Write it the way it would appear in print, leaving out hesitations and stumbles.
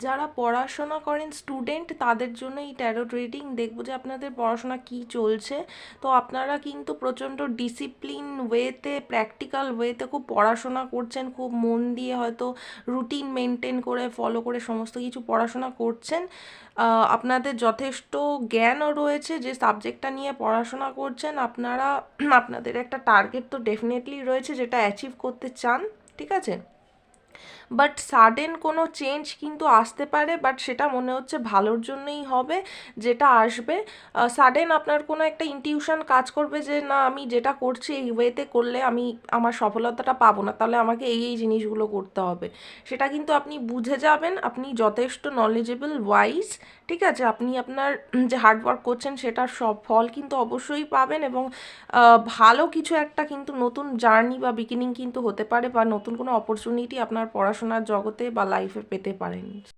যারা পড়াশোনা করেন স্টুডেন্ট তাদের জন্য এই ট্যারোট রিডিং, দেখবো যে আপনাদের পড়াশোনা কি চলছে। তো আপনারা কিন্তু প্রচণ্ড ডিসিপ্লিন ওয়েতে, প্র্যাকটিক্যাল ওয়েতে খুব পড়াশোনা করছেন, খুব মন দিয়ে হয়তো রুটিন মেনটেন করে ফলো করে সমস্ত কিছু পড়াশোনা করছেন। আপনাদের যথেষ্ট জ্ঞানও রয়েছে যে সাবজেক্টটা নিয়ে পড়াশোনা করছেন আপনারা। আপনাদের একটা টার্গেট তো ডেফিনেটলি রয়েছে যেটা অ্যাচিভ করতে চান, ঠিক আছে। বাট সাডেন কোনো চেঞ্জ কিন্তু আসতে পারে, বাট সেটা মনে হচ্ছে ভালোর জন্যই হবে যেটা আসবে। সাডেন আপনার কোনো একটা ইনটিউশন কাজ করবে যে না, আমি যেটা করছি এই ওয়েতে করলে আমি আমার সফলতাটা পাবো না, তাহলে আমাকে এই এই জিনিসগুলো করতে হবে। সেটা কিন্তু আপনি বুঝে যাবেন, আপনি যথেষ্ট নলেজেবল ওয়াইজ, ঠিক আছে। আপনি আপনার যে হার্ডওয়ার্ক করছেন সেটার সব ফল কিন্তু অবশ্যই পাবেন, এবং ভালো কিছু একটা কিন্তু নতুন জার্নি বা বিগিনিং কিন্তু হতে পারে, বা নতুন কোনো অপরচুনিটি আপনার পড়াশোনার জগতে বা লাইফে পেতে পারেন।